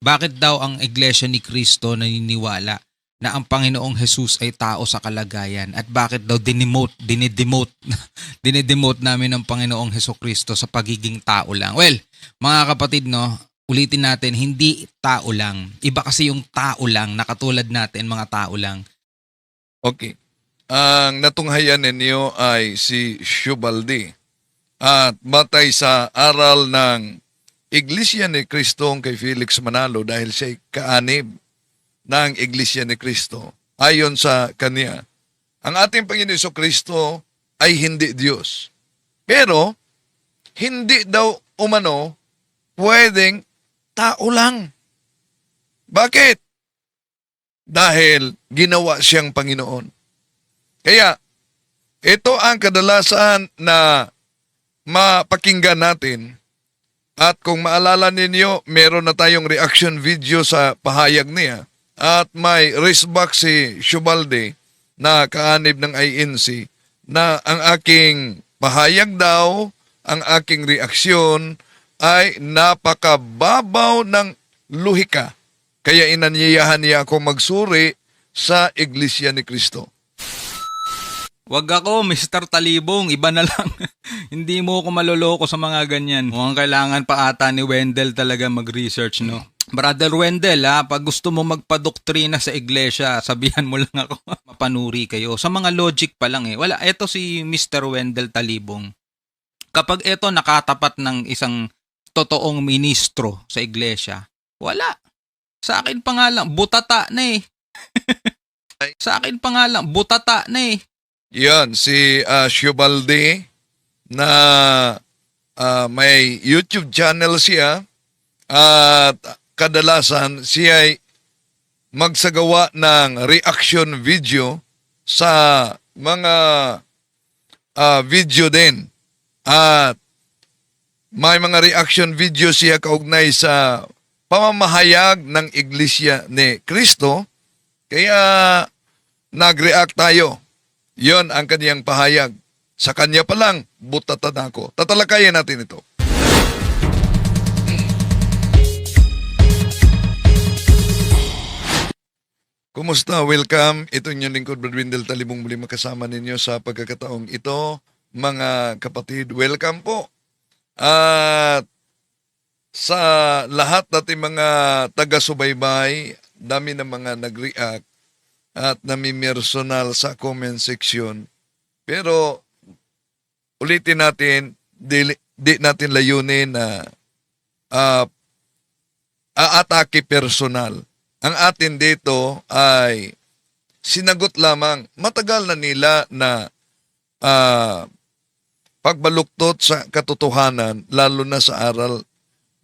Bakit daw ang Iglesia ni Cristo naniniwala na ang Panginoong Jesus ay tao sa kalagayan at bakit daw dinedemote namin ang Panginoong Hesus Kristo sa pagiging tao lang? Well, mga kapatid, no, ulitin natin, hindi tao lang. Iba kasi yung tao lang na katulad natin, mga tao lang. Okay. Ang natunghayan ninyo ay si Shubaldi. At batay sa aral ng Iglesia ni Cristo kay Felix Manalo dahil siya kaanib ng Iglesia ni Cristo. Ayon sa kanya, ang ating Panginoon Kristo ay hindi Diyos. Pero, hindi daw umano pwedeng tao lang. Bakit? Dahil ginawa siyang Panginoon. Kaya, ito ang kadalasan na mapakinggan natin. At kung maalala ninyo, meron na tayong reaction video sa pahayag niya. At may resback si Shubaldi na kaanib ng INC na ang aking pahayag daw, ang aking reaksyon ay napakababaw ng luhika. Kaya inanyayahan niya ako magsuri sa Iglesia ni Cristo. Wag ako, Mr. Talibong, iba na lang. Hindi mo ako maloloko sa mga ganyan. Mukhang kailangan pa ata ni Wendell talaga mag-research, no? Brother Wendell, pag gusto mo magpadoktrina sa iglesia, sabihan mo lang ako. Mapanuri kayo. Sa mga logic pa lang Wala, eto si Mr. Wendell Talibong. Kapag eto nakatapat ng isang totoong ministro sa iglesia, wala. Sa akin pa nga lang, butata na Sa akin pa nga lang, butata na Yan, si Shubaldi na may YouTube channel siya at kadalasan siya ay magsagawa ng reaction video sa mga video din. At may mga reaction video siya kaugnay sa pamamahayag ng Iglesia ni Cristo. Kaya nag-react tayo. Yon ang kaniyang pahayag. Sa kanya pa lang, butatan ako. Tatalakayin natin ito. Kumusta? Welcome. Ito yung lingkod, Brad Wendell Talibong, muli makasama ninyo sa pagkakataong ito. Mga kapatid, welcome po. At sa lahat natin mga taga-subaybay, dami na mga nag-react at nami-personal sa comment section. Pero ulitin natin, di natin layunin na aatake personal. Ang atin dito ay sinagot lamang. Matagal na nila na pagbaluktot sa katotohanan, lalo na sa aral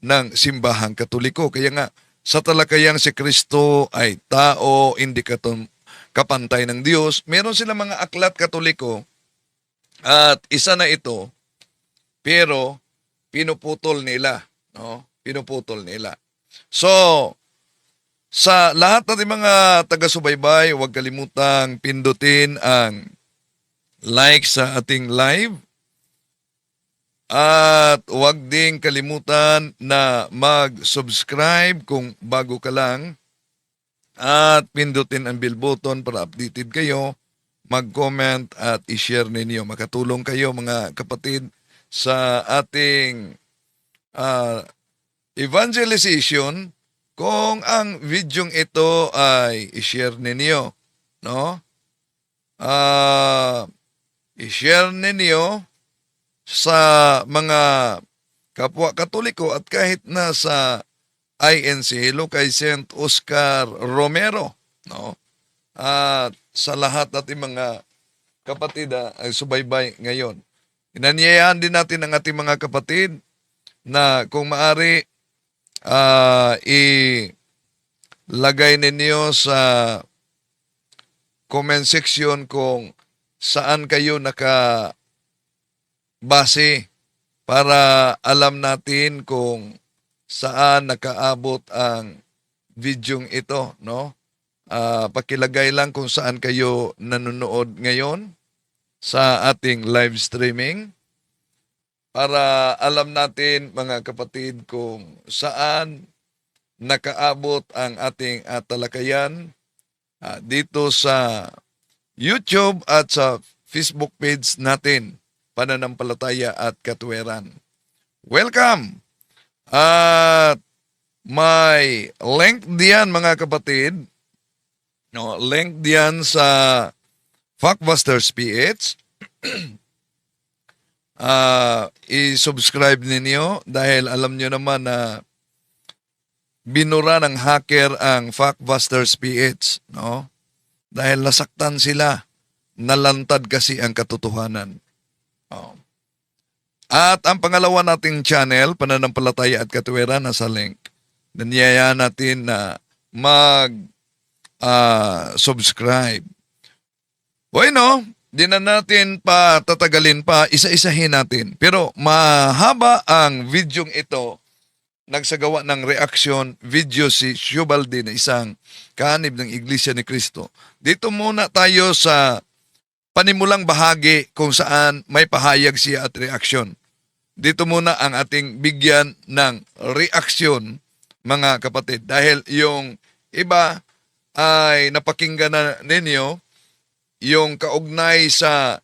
ng simbahang Katoliko. Kaya nga, sa talakayang si Kristo ay tao, hindi kapantay ng Diyos. Meron silang mga aklat Katoliko at isa na ito, pero pinuputol nila. No? Pinuputol nila. So, sa lahat ng mga taga-subaybay, huwag kalimutang pindutin ang like sa ating live. At huwag ding kalimutan na mag-subscribe kung bago ka lang. At pindutin ang bell button para updated kayo, mag-comment at i-share ninyo. Makatulong kayo mga kapatid sa ating evangelization kung ang videong ito ay i-share ninyo. No? I-share ninyo sa mga kapwa Katoliko at kahit na sa INC, hello kay St. Oscar Romero, no? At sa lahat natin mga kapatid ay subaybay ngayon. Inanyayahan din natin ang ating mga kapatid na kung maari ilagay ninyo sa comment section kung saan kayo nakabase para alam natin kung saan nakaabot ang videong ito, no? Pakilagay lang kung saan kayo nanonood ngayon sa ating live streaming para alam natin mga kapatid kung saan nakaabot ang ating talakayan dito sa YouTube at sa Facebook page natin, Pananampalataya at Katwiran. Welcome! At may link diyan mga kapatid, no, link diyan sa Factbusters PH. I-subscribe ninyo dahil alam nyo naman na binura ng hacker ang Factbusters PH, no? Dahil nasaktan sila, nalantad kasi ang katotohanan. Oh. At ang pangalawa nating channel, Pananampalataya at Katwiran, nasa link. Nanyaya natin na mag-subscribe. Bueno, di na natin pa tatagalin pa, isa-isahin natin. Pero mahaba ang videong ito. Nagsagawa ng reaction video si Shubaldi na isang kaanib ng Iglesia ni Cristo. Dito muna tayo sa panimulang bahagi kung saan may pahayag siya at reaction. Dito muna ang ating bigyan ng reaksyon, mga kapatid. Dahil yung iba ay napakinggan na ninyo yung kaugnay sa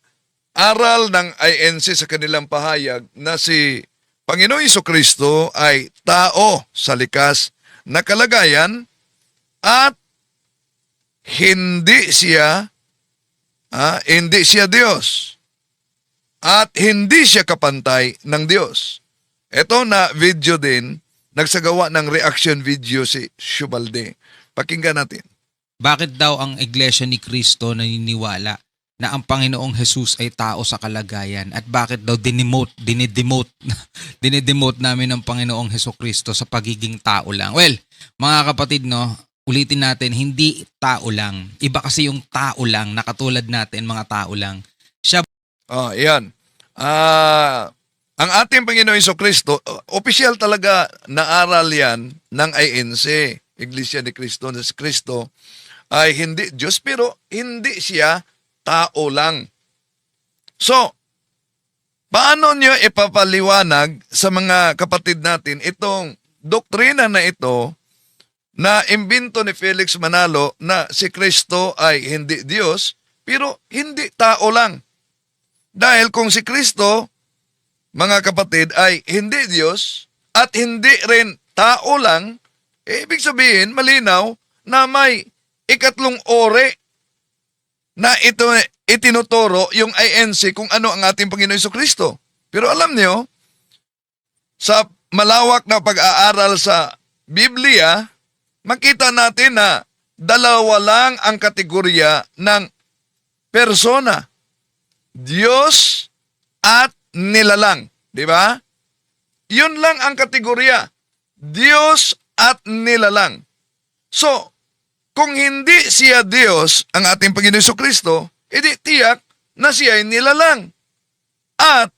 aral ng INC sa kanilang pahayag na si Panginoong Jesucristo ay tao sa likas na kalagayan at hindi siya Diyos at hindi siya kapantay ng Diyos. Ito na video din, nagsagawa ng reaction video si Shubaldi. Pakinggan natin. Bakit daw ang Iglesia ni Cristo naniniwala na ang Panginoong Jesus ay tao sa kalagayan at bakit daw dinidemote namin ang Panginoong Jesucristo sa pagiging tao lang? Well, mga kapatid, no, ulitin natin, hindi tao lang. Iba kasi yung tao lang na katulad natin, mga tao lang. Siya Yan. Ang ating Panginoong Jesucristo, opisyal talaga na aral yan ng INC, Iglesia ni Cristo, na si Cristo ay hindi Diyos, pero hindi siya tao lang. So, paano nyo ipapaliwanag sa mga kapatid natin itong doktrina na ito na imbento ni Felix Manalo na si Kristo ay hindi Diyos, pero hindi tao lang? Dahil kung si Kristo, mga kapatid, ay hindi Diyos at hindi rin tao lang, ibig sabihin, malinaw na may ikatlong ore na ito itinuturo yung INC kung ano ang ating Panginoon Jesucristo. Pero alam niyo, sa malawak na pag-aaral sa Biblia, makita natin na dalawa lang ang kategorya ng persona. Diyos at nilalang. Di ba? Yun lang ang kategorya. Diyos at nilalang. So, kung hindi siya Diyos, ang ating Panginoon Jesucristo, edi tiyak na siya ay nilalang. At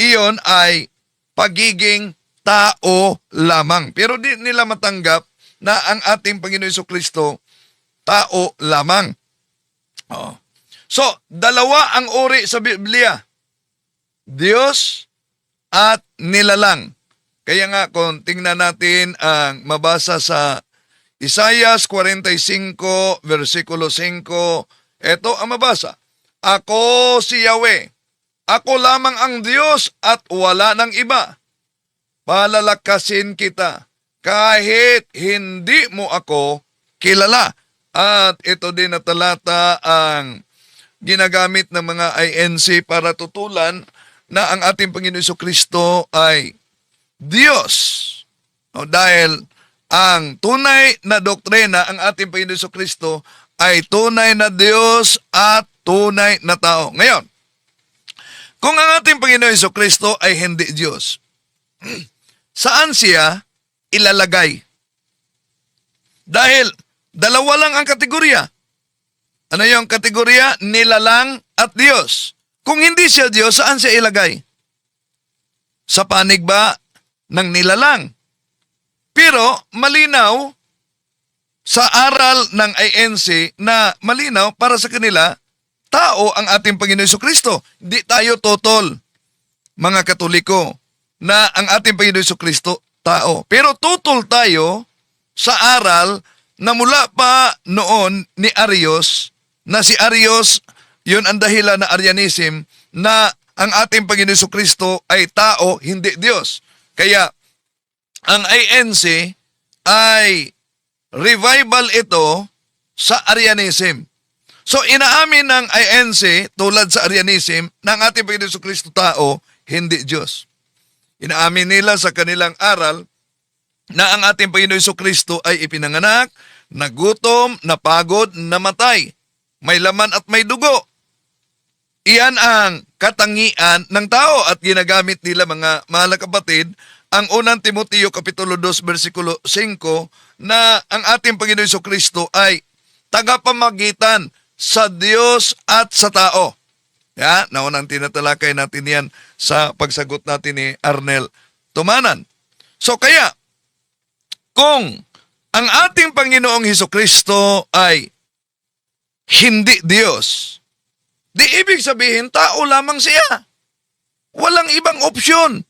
iyon ay pagiging tao lamang. Pero di nila matanggap na ang ating Panginoon Jesucristo tao lamang. So, dalawa ang uri sa Biblia. Diyos at nilalang. Kaya nga kung tingnan natin ang mabasa sa Isaias 45, versikulo 5, ito ang mabasa. Ako si Yahweh, ako lamang ang Diyos at wala ng iba. Palalakasin kita kahit hindi mo ako kilala. At ito din na talata ang ginagamit ng mga INC para tutulan na ang ating Panginoon Jesucristo ay Diyos. Dahil ang tunay na doktrina, ang ating Panginoon Jesucristo ay tunay na Diyos at tunay na tao. Ngayon, kung ang ating Panginoon Jesucristo ay hindi Diyos, saan siya ilalagay? Dahil dalawa lang ang kategorya. Ano yung kategorya? Nilalang at Diyos. Kung hindi siya Diyos, saan siya ilagay? Sa panig ba ng nilalang? Pero malinaw sa aral ng INC na malinaw para sa kanila, tao ang ating Panginoon Jesucristo. Hindi tayo totol, mga Katoliko, na ang ating Panginoon Jesucristo tao. Pero tutol tayo sa aral na mula pa noon ni Arius, na si Arius, yun ang dahilan na Arianism, na ang ating Panginoon Jesucristo ay tao, hindi Diyos. Kaya, ang INC ay revival ito sa Arianism. So, inaamin ng INC, tulad sa Arianism, na ang ating Panginoon Jesucristo tao, hindi Diyos. Inaamin nila sa kanilang aral na ang ating Panginoon Jesucristo ay ipinanganak, nagutom, napagod, namatay. May laman at may dugo. Iyan ang katangian ng tao at ginagamit nila, mga mahal na kapatid, ang unang Timoteo Kapitulo 2 versikulo 5 na ang ating Panginoon Jesucristo ay tagapamagitan sa Diyos at sa tao. Ya, naunang tinatalakay natin yan sa pagsagot natin ni Arnel Tumanan. So kaya, kung ang ating Panginoong Jesucristo ay hindi Diyos, di ibig sabihin tao lamang siya. Walang ibang opsyon.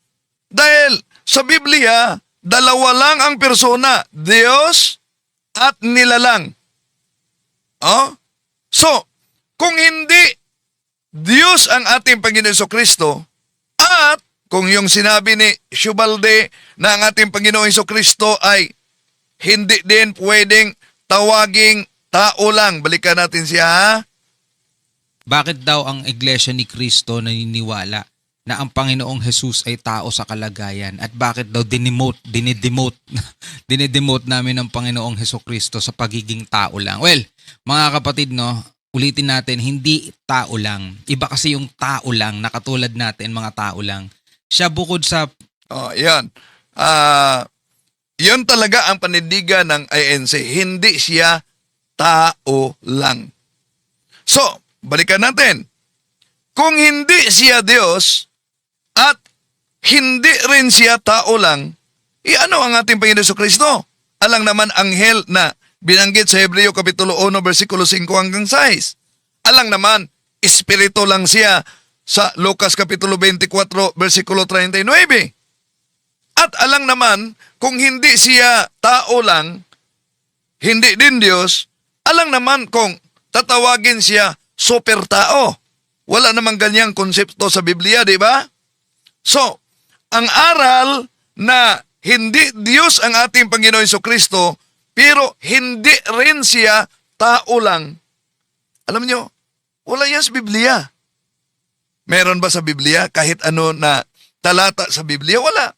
Dahil sa Biblia, dalawa lang ang persona, Diyos at nilalang. Oh? So, kung hindi Diyos ang ating Panginoon Jesucristo, at kung yung sinabi ni Shubalde na ang ating Panginoong Jesucristo ay hindi din pwedeng tawaging tao lang. Balikan natin siya, ha? Bakit daw ang Iglesia ni Cristo naniniwala na ang Panginoong Jesus ay tao sa kalagayan at bakit daw dinidemote namin ang Panginoong Jesucristo sa pagiging tao lang? Well, mga kapatid, no, ulitin natin, hindi tao lang. Iba kasi yung tao lang na katulad natin, mga tao lang. Siya bukod sa... Oh, yan. Yun talaga ang panindigan ng INC. Hindi siya tao lang. So, balikan natin. Kung hindi siya Diyos at hindi rin siya tao lang, ano ang ating Panginoon Jesucristo? Alang naman anghel na binanggit sa Hebreo Kapitulo 1, versikulo 5 hanggang 6. Alang naman, espiritu lang siya sa Lucas Kapitulo 24, versikulo 39. At alang naman, kung hindi siya tao lang, hindi din Diyos, alang naman kung tatawagin siya super tao. Wala namang ganyang konsepto sa Biblia, di ba? So, ang aral na hindi Diyos ang ating Panginoon Jesucristo, pero hindi rin siya tao lang. Alam nyo, wala yan sa Biblia. Meron ba sa Biblia kahit ano na talata sa Biblia? Wala.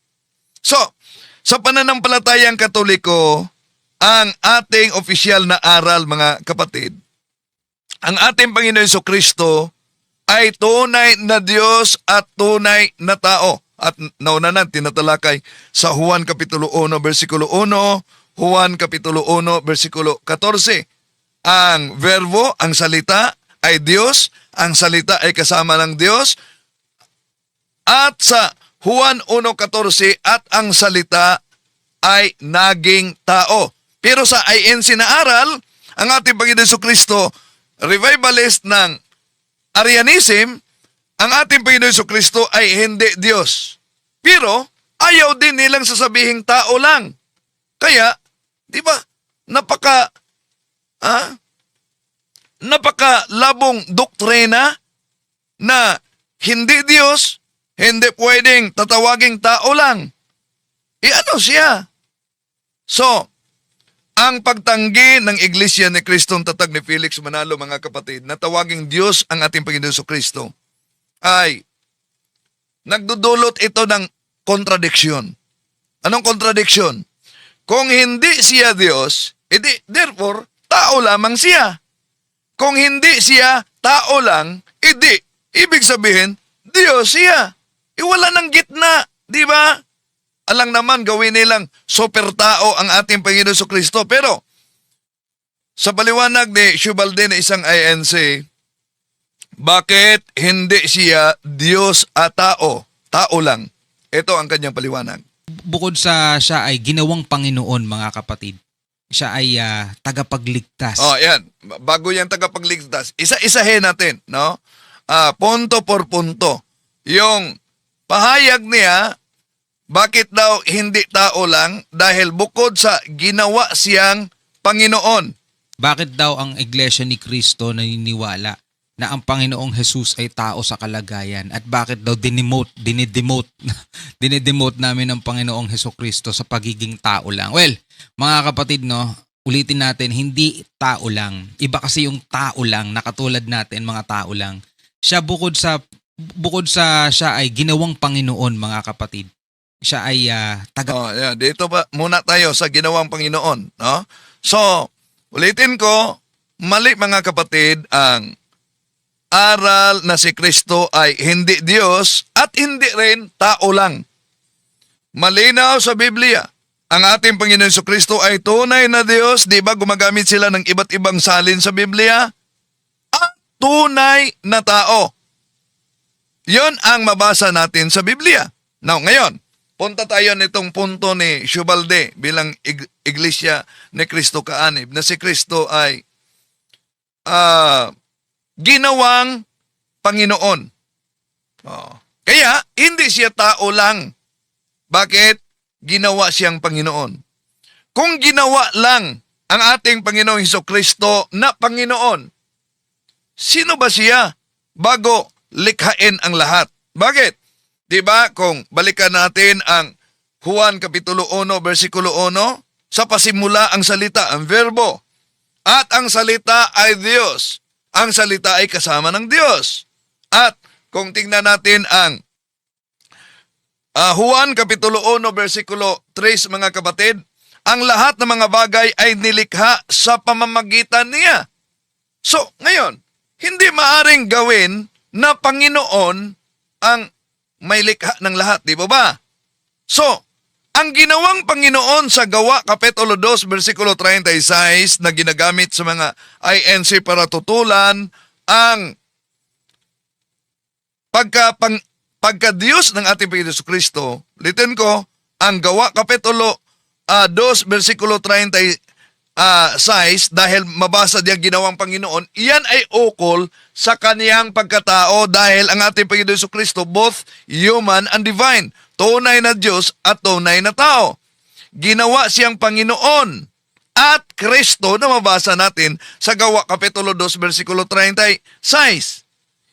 So, sa pananampalatayang Katoliko, ang ating opisyal na aral, mga kapatid, ang ating Panginoon Jesucristo ay tunay na Diyos at tunay na tao. At nauna na tinatalakay sa Juan Kapitulo 1, versikulo 1, Juan Kapitulo 1, versikulo 14. Ang verbo, ang salita ay Diyos, ang salita ay kasama ng Diyos. At sa Juan 1:14, at ang salita ay naging tao. Pero sa INC na aral, ang ating Panginoon Jesucristo, revivalist ng Arianism, ang ating Panginoon Jesucristo ay hindi Diyos. Pero ayaw din nilang sasabihing tao lang. Kaya, di ba, napakalabong doktrina na hindi Diyos, hindi pwedeng tatawaging tao lang. Ano siya? So, ang pagtanggi ng Iglesia ni Kristong Tatag ni Felix Manalo, mga kapatid, na tawaging Diyos ang ating Panginoon Jesucristo, ay nagdudulot ito ng kontradiksyon. Anong kontradiksyon? Kung hindi siya Diyos, edi therefore, tao lamang siya. Kung hindi siya tao lang, edi ibig sabihin, Diyos siya. Wala ng gitna, di ba? Alang naman gawin nilang super tao ang ating Panginoon Jesucristo. Pero sa paliwanag ni Shubalde na isang INC, bakit hindi siya Diyos at tao? Tao lang. Ito ang kanyang paliwanag. Bukod sa siya ay ginawang Panginoon, mga kapatid, siya ay tagapagligtas. Oh, yan. Bago yan tagapagligtas, isa-isahin natin, no? Punto por punto. Yung pahayag niya, Bakit daw hindi tao lang? Dahil bukod sa ginawa siyang Panginoon. Bakit daw ang Iglesia ni Cristo naniniwala na ang Panginoong Jesus ay tao sa kalagayan? At bakit daw dinidemote namin ang Panginoong Hesukristo sa pagiging tao lang? Well, mga kapatid, no, ulitin natin, hindi tao lang. Iba kasi yung tao lang, na katulad natin, mga tao lang. Siya bukod sa siya ay ginawang Panginoon, mga kapatid. Siya ay Yeah. Dito pa muna tayo sa ginawang Panginoon. No? So, ulitin ko, mali mga kapatid, ang aral na si Kristo ay hindi Diyos at hindi rin tao lang. Malinaw sa Biblia, ang ating Panginoon Jesucristo ay tunay na Diyos. Di ba gumagamit sila ng iba't ibang salin sa Biblia? At tunay na tao. Yon ang mabasa natin sa Biblia. Now, ngayon, punta tayo nitong punto ni Shubalde bilang Iglesia ni Cristo Kaanib na si Kristo ay ginawang Panginoon. Kaya, hindi siya tao lang. Bakit? Ginawa siyang Panginoon. Kung ginawa lang ang ating Panginoong Hesukristo na Panginoon, sino ba siya bago likhain ang lahat? Bakit? Diba, kung balikan natin ang Juan Kapitulo 1, versikulo 1, sa pasimula ang salita, ang verbo, at ang salita ay Diyos. Ang salita ay kasama ng Diyos. At kung tingnan natin ang Juan Kapitulo 1, versikulo 3, mga kapatid, ang lahat ng mga bagay ay nilikha sa pamamagitan niya. So, ngayon, hindi maaring gawin na Panginoon ang may likha ng lahat, di ba ba? So, ang ginawang Panginoon sa Gawa Kapitulo 2, versikulo 36 na ginagamit sa mga INC para tutulan ang pagka-Diyos ng ating Panginoon Jesucristo. Litin ko, ang Gawa Kapitulo 2, versikulo 36, dahil mabasa diyan ginawang Panginoon, iyan ay ukol sa kaniyang pagkatao dahil ang ating Panginoon Jesucristo both human and divine, tunay na Diyos at tunay na tao. Ginawa siyang Panginoon at Kristo na mabasa natin sa Gawa Kapitulo 2, versikulo 36.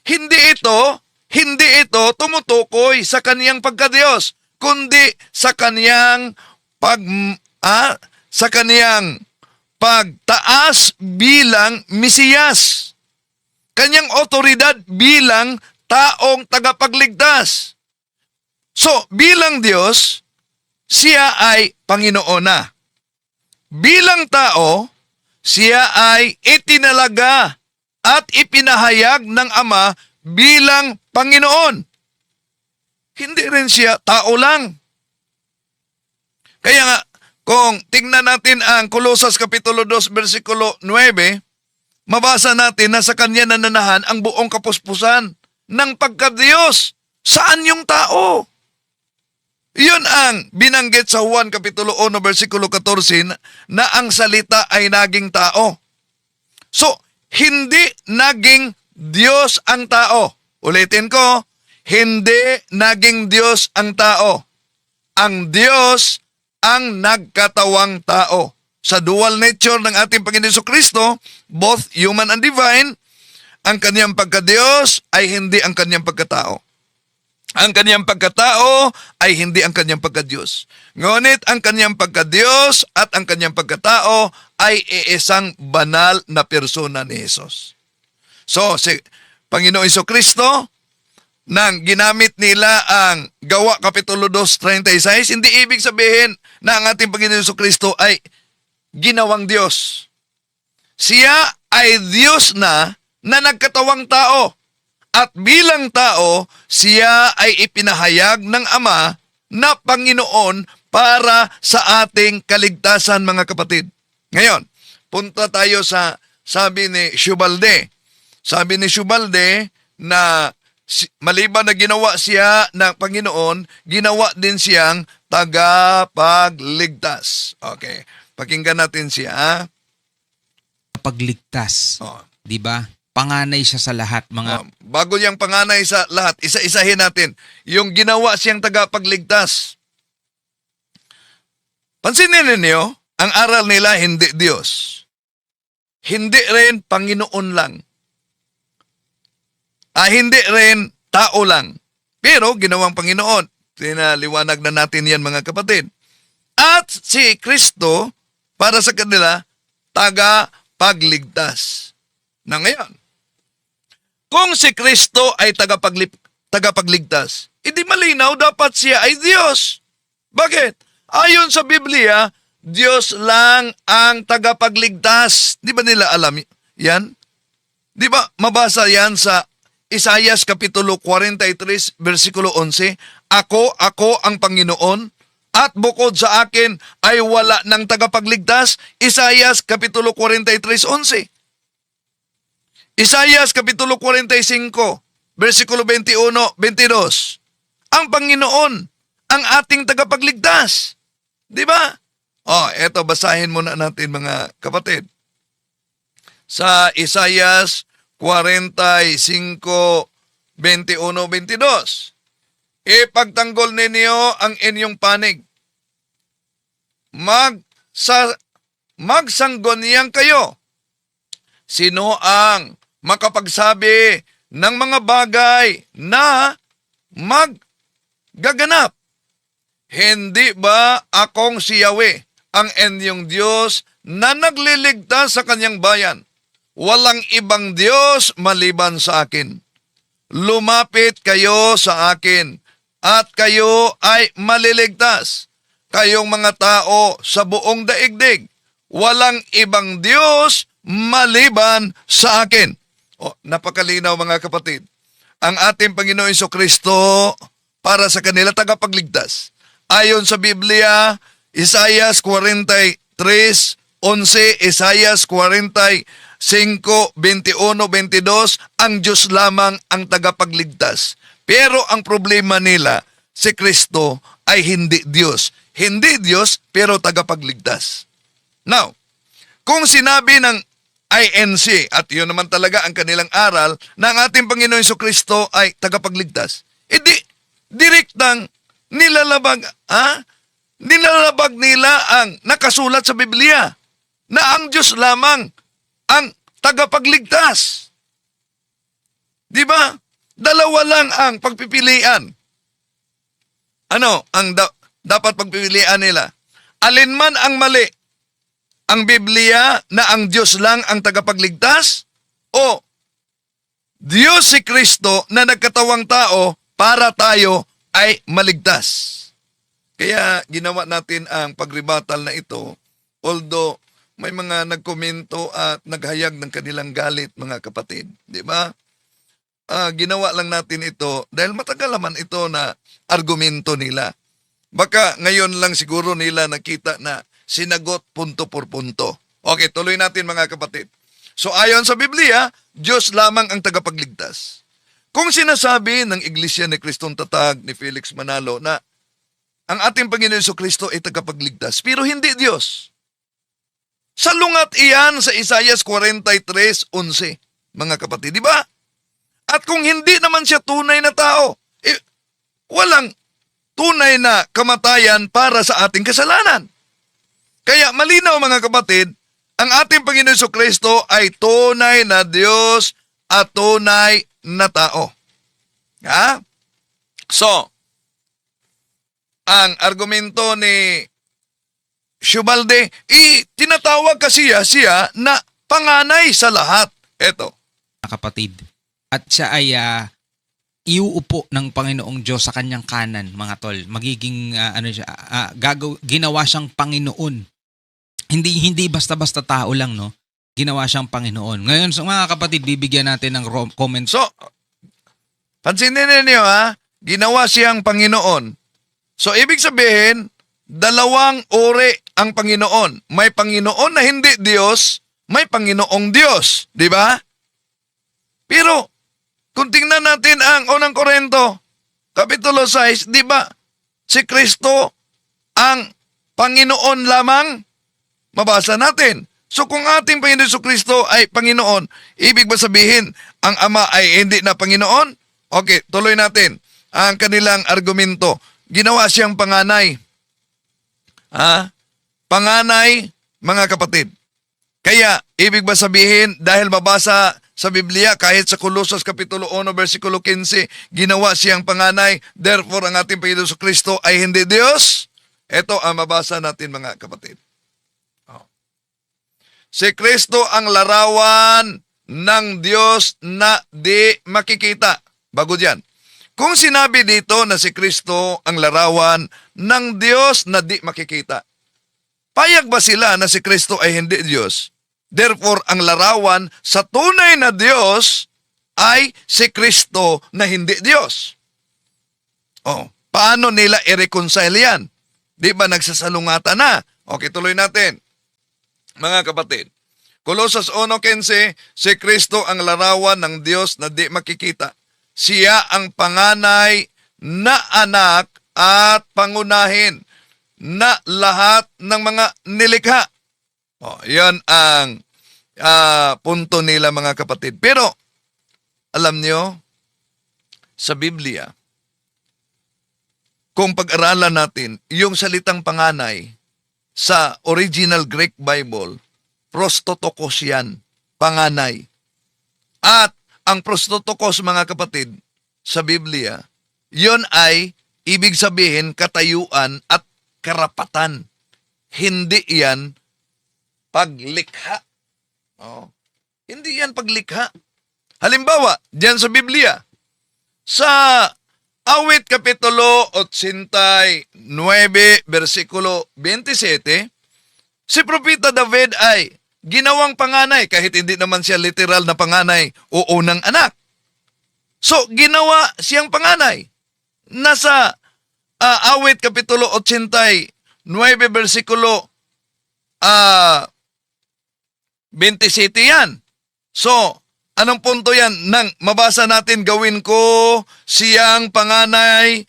Hindi ito tumutukoy sa kaniyang pagkadiyos, kundi sa kaniyang pagtaas bilang Mesiyas. Kanyang otoridad bilang taong tagapagligtas. So, bilang Diyos, siya ay Panginoon na. Bilang tao, siya ay itinalaga at ipinahayag ng Ama bilang Panginoon. Hindi rin siya tao lang. Kaya nga, kung tingnan natin ang Kolosas Kapitulo 2, versikulo 9, mabasa natin na sa kanya nananahan ang buong kapuspusan ng pagkadiyos. Saan yung tao? Iyon ang binanggit sa Juan Kapitulo 1, versikulo 14 na ang salita ay naging tao. So, hindi naging Diyos ang tao. Ulitin ko, hindi naging Diyos ang tao. Ang Diyos ang nagkatawang tao. Sa dual nature ng ating Panginoon Jesucristo, both human and divine, ang kaniyang pagkadiyos ay hindi ang kaniyang pagkatao. Ang kaniyang pagkatao ay hindi ang kaniyang pagkadiyos. Ngunit ang kaniyang pagkadiyos at ang kaniyang pagkatao ay iisang banal na persona ni Jesus. So, si Panginoon Jesucristo, nang ginamit nila ang Gawa Kapitulo 2:36, hindi ibig sabihin na ang ating Panginoon Jesucristo ay ginawang Diyos. Siya ay Diyos na nagkatawang tao. At bilang tao, siya ay ipinahayag ng Ama na Panginoon para sa ating kaligtasan, mga kapatid. Ngayon, punta tayo sa sabi ni Shubalde. Sabi ni Shubalde na maliban na ginawa siya ng Panginoon, ginawa din siyang tagapagligtas. Okay. Pakinggan natin siya. Pagligtas. Oh. 'Di ba? Panganay siya sa lahat, mga Bago niyang panganay sa lahat, isa-isahin natin. Yung ginawa siyang tagapagligtas. Pansinin ninyo, ang aral nila hindi Diyos. Hindi rin Panginoon lang. Hindi rin tao lang. Pero ginawang Panginoon. Tinaliwanag na natin yan mga kapatid. At si Kristo, para sa kanila, tagapagligtas. Na ngayon, kung si Kristo ay tagapagligtas, hindi malinaw dapat siya ay Diyos. Bakit? Ayon sa Biblia, Diyos lang ang tagapagligtas. Di ba nila alam yan? Di ba mabasa yan sa Isaias Kapitulo 43, versikulo 11, Ako ang Panginoon, at bukod sa akin ay wala ng tagapagligtas. Isaias Kapitulo 43, 11. Isaias Kapitulo 45, versikulo 21, 22. Ang Panginoon, ang ating tagapagligtas. Di ba? Eto, basahin muna natin mga kapatid. Sa Isaias 45, 21, 22. Ipagtanggol ninyo ang inyong panig. Magsanggunian kayo. Sino ang makapagsabi ng mga bagay na maggaganap? Hindi ba akong si Yahweh, ang inyong Diyos na nagliligtas sa kanyang bayan? Walang ibang Diyos maliban sa akin. Lumapit kayo sa akin at kayo ay maliligtas. Kayong mga tao sa buong daigdig. Walang ibang Diyos maliban sa akin. Napakalinaw mga kapatid. Ang ating Panginoon Jesucristo para sa kanila tagapagligtas. Ayon sa Biblia, Isaias 43, 11, Isaias 45, 21, 22, ang Diyos lamang ang tagapagligtas. Pero ang problema nila, si Kristo ay hindi Diyos. Hindi Diyos, pero tagapagligtas. Now, kung sinabi ng INC, at yun naman talaga ang kanilang aral, na ang ating Panginoon Jesucristo ay tagapagligtas, direktang nilalabag nila ang nakasulat sa Biblia na ang Diyos lamang ang tagapagligtas. Di ba? Dalawa lang ang pagpipilian. Ano ang dapat pagpipilian nila? Alin man ang mali? Ang Biblia na ang Diyos lang ang tagapagligtas o Diyos si Kristo na nagkatawang tao para tayo ay maligtas. Kaya ginawa natin ang pagribatal na ito, although may mga nagkomento at naghayag ng kanilang galit mga kapatid. Di ba? Ginawa lang natin ito dahil matagal naman ito na argumento nila. Baka ngayon lang siguro nila nakita na sinagot punto por punto. Okay, tuloy natin mga kapatid. So ayon sa Biblia, Diyos lamang ang tagapagligtas. Kung sinasabi ng Iglesia ni Kristong Tatag ni Felix Manalo na ang ating Panginoon Jesucristo ay tagapagligtas, pero hindi Diyos. Salungat iyan sa Isaias 43:11, mga kapatid, di ba? At kung hindi naman siya tunay na tao, walang tunay na kamatayan para sa ating kasalanan. Kaya malinaw mga kapatid, ang ating Panginoon Jesucristo ay tunay na Diyos at tunay na tao. Ha? So, ang argumento ni Shubalde, tinatawag kasi siya na panganay sa lahat. Eto. Kapatid. At siya ay iuupo ng Panginoong Diyos sa kanyang kanan, mga tol. Magiging ginawa siyang Panginoon. Hindi basta-basta tao lang, no? Ginawa siyang Panginoon. Ngayon, so, mga kapatid, bibigyan natin ng comments. So, pansinin ninyo ginawa siyang Panginoon. So, ibig sabihin, dalawang uri ang Panginoon. May Panginoon na hindi Diyos, may Panginoong Diyos. Di ba? Pero, kung tingnan natin ang unang Korinto, Kapitulo 6, di ba? Si Kristo ang Panginoon lamang. Mabasa natin. So kung ating Panginoon Jesucristo ay Panginoon, ibig ba sabihin ang Ama ay hindi na Panginoon? Okay, tuloy natin ang kanilang argumento. Ginawa siyang panganay. panganay, mga kapatid. Kaya, ibig ba sabihin, dahil mabasa sa Biblia, kahit sa Colossus Kapitulo 1, versikulo 15, ginawa siyang panganay, therefore ang ating Panginoon Kristo ay hindi Diyos? Ito ang mabasa natin, mga kapatid. Si Kristo ang larawan ng Diyos na di makikita. Bago diyan. Kung sinabi dito na si Kristo ang larawan ng Diyos na di makikita, payag ba sila na si Kristo ay hindi Diyos? Therefore, ang larawan sa tunay na Diyos ay si Kristo na hindi Diyos. Paano nila i-reconcile yan? Di ba nagsasalungatan na? Okay, tuloy natin. Mga kapatid, Colossus 1:15, si Kristo ang larawan ng Diyos na di makikita. Siya ang panganay na anak at pangunahin na lahat ng mga nilikha. Yan ang punto nila, mga kapatid. Pero, alam nyo, sa Biblia, kung pag-aralan natin, yung salitang panganay sa original Greek Bible, prostotokos yan, panganay. At ang prostotokos, mga kapatid, sa Biblia, yon ay ibig sabihin katayuan at karapatan. Hindi yan paglikha. Hindi yan paglikha. Halimbawa, diyan sa Biblia, sa Awit Kapitulo 89, versikulo 27, si Propeta David ay ginawang panganay, kahit hindi naman siya literal na panganay o unang anak. So, ginawa siyang panganay. Nasa Awit Kapitulo 89, versikulo 27 yan. So, anong punto yan? Nang mabasa natin, gawin ko siyang panganay,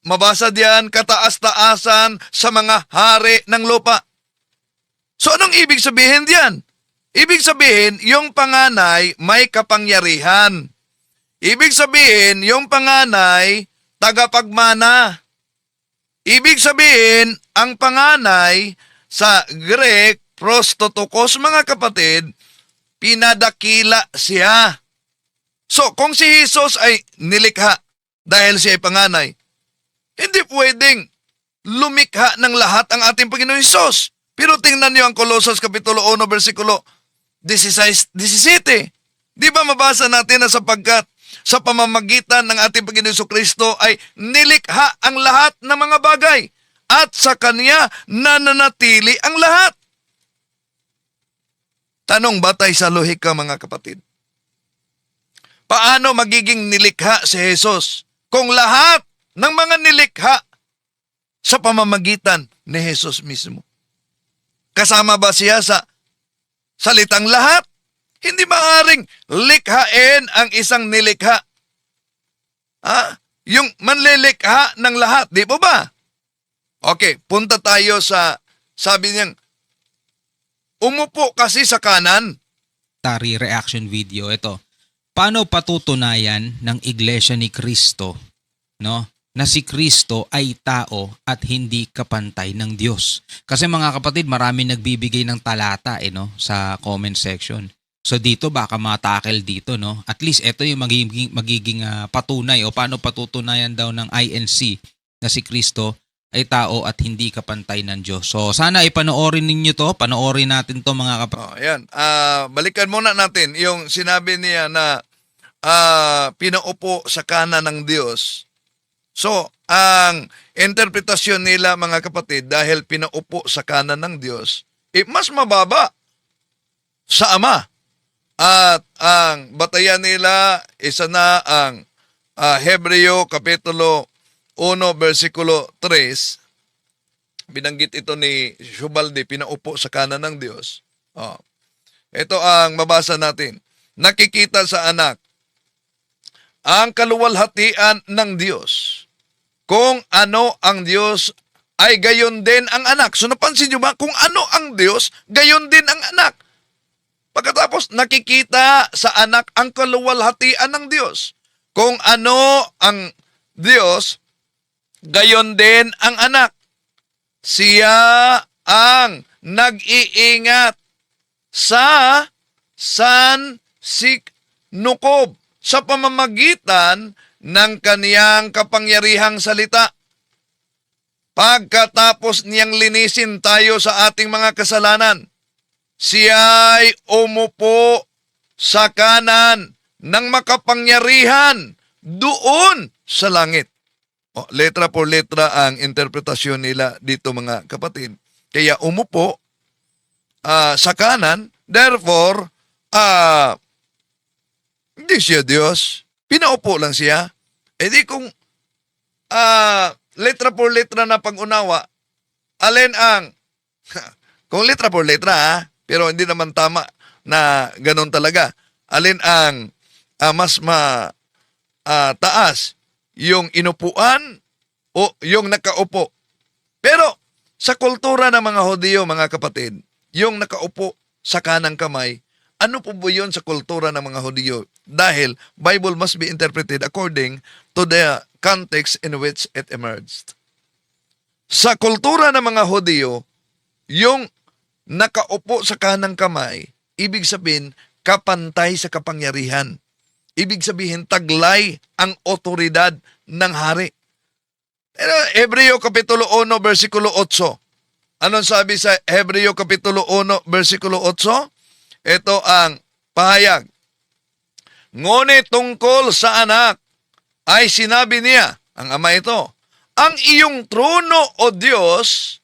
mabasa diyan, kataas-taasan sa mga hari ng lupa. So, anong ibig sabihin diyan? Ibig sabihin, yung panganay may kapangyarihan. Ibig sabihin, yung panganay, tagapagmana. Ibig sabihin, ang panganay sa Greek, prostotokos, mga kapatid, pinadakila siya. So, kung si Jesus ay nilikha dahil siya ay panganay, hindi pwedeng lumikha ng lahat ang ating Panginoon Jesus. Pero tingnan niyo ang Colossus Kapitulo 1, versikulo 17. Di ba mabasa natin na sapagkat sa pamamagitan ng ating Panginoon Kristo ay nilikha ang lahat ng mga bagay at sa Kanya nananatili ang lahat. Tanong, batay sa lohika, mga kapatid. Paano magiging nilikha si Jesus kung lahat ng mga nilikha sa pamamagitan ni Jesus mismo? Kasama ba siya sa salitang lahat? Hindi maaaring likhain ang isang nilikha. Yung manlilikha ng lahat, di po ba? Okay, punta tayo sa, sabi niyang, umupo kasi sa kanan. Tari reaction video ito. Paano patutunayan ng Iglesia ni Kristo, no, na si Kristo ay tao at hindi kapantay ng Diyos? Kasi mga kapatid, marami nagbibigay ng talata sa comment section. So dito baka matakel dito, no? At least ito yung magiging patunay o paano patutunayan daw ng INC na si Kristo ay tao at hindi kapantay ng Diyos. So sana ipanoorin ninyo to, panoorin natin to, mga kapatid. Ayan. Balikan muna natin yung sinabi niya na pinaupo sa kanan ng Diyos. So, ang interpretasyon nila, mga kapatid, dahil pinaupo sa kanan ng Diyos, mas mababa sa Ama. At ang batayan nila, isa na ang Hebreo Kapitulo 1, versikulo 3, binanggit ito ni Shubaldi, pinaupo sa kanan ng Diyos. Ito ang mabasa natin. Nakikita sa anak ang kaluwalhatian ng Diyos. Kung ano ang Diyos, ay gayon din ang anak. So napansin nyo ba? Kung ano ang Diyos, gayon din ang anak. Pagkatapos, nakikita sa anak ang kaluwalhatian ng Diyos. Kung ano ang Diyos, gayon din ang anak. Siya ang nag-iingat sa sansiknukob sa pamamagitan ng kaniyang kapangyarihang salita. Pagkatapos niyang linisin tayo sa ating mga kasalanan, siya'y umupo sa kanan ng makapangyarihan doon sa langit. Letra por letra ang interpretasyon nila dito, mga kapatid. Kaya umupo sa kanan, therefore, hindi siya Diyos. Pinaupo lang siya. E di kung letra por letra na pag-unawa, alin ang, kung letra por letra pero hindi naman tama na ganun talaga, alin ang mas taas, yung inupuan o yung nakaupo. Pero sa kultura ng mga Hudyo, mga kapatid, yung nakaupo sa kanang kamay, ano po ba yun sa kultura ng mga Hudyo? Dahil Bible must be interpreted according to the context in which it emerged. Sa kultura ng mga Hudyo, yung nakaupo sa kanang kamay, ibig sabihin, kapantay sa kapangyarihan. Ibig sabihin, taglay ang otoridad ng hari. Pero Hebreo Kapitulo 1, versikulo 8. Anong sabi sa Hebreo Kapitulo 1, versikulo 8? Ito ang pahayag. Ngunit tungkol sa anak, ay sinabi niya, ang ama ito, ang iyong trono, O Diyos,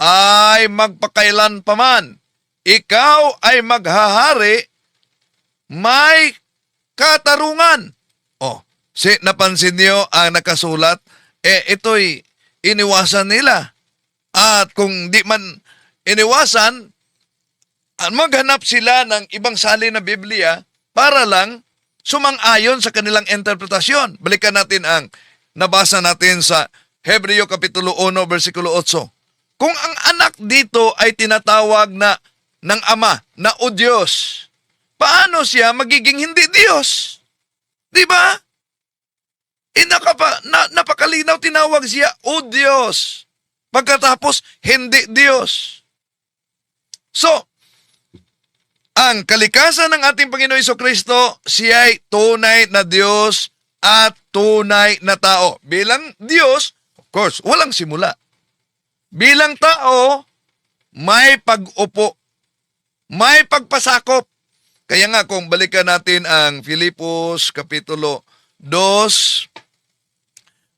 ay magpakailan paman. Ikaw ay maghahari, may katarungan. Napansin niyo ang nakasulat? Ito'y iniwasan nila. At kung di man iniwasan, maghanap sila ng ibang salin na Biblia para lang sumang-ayon sa kanilang interpretasyon. Balikan natin ang nabasa natin sa Hebreo Kapitulo 1, versikulo 8. Kung ang anak dito ay tinatawag na ng ama na O Diyos, paano siya magiging hindi Diyos? Di ba? Napakalinaw, tinawag siya O Diyos. Pagkatapos, hindi Diyos. So, ang kalikasan ng ating Panginoon Jesucristo, siya ay tunay na Diyos at tunay na tao. Bilang Diyos, of course, walang simula. Bilang tao, may pag-upo, may pagpasakop. Kaya nga kung balikan natin ang Filipos Kapitulo 2,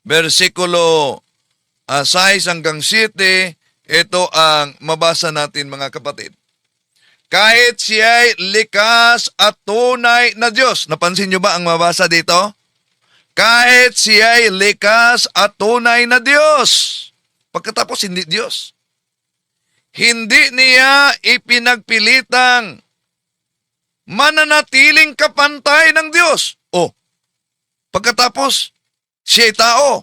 versikulo 6 hanggang 7, ito ang mabasa natin, mga kapatid. Kahit siya'y likas at tunay na Diyos. Napansin niyo ba ang mabasa dito? Kahit siya'y likas at tunay na Diyos. Pagkatapos, hindi Diyos. Hindi niya ipinagpilitang mananatiling kapantay ng Diyos. Pagkatapos, siya'y tao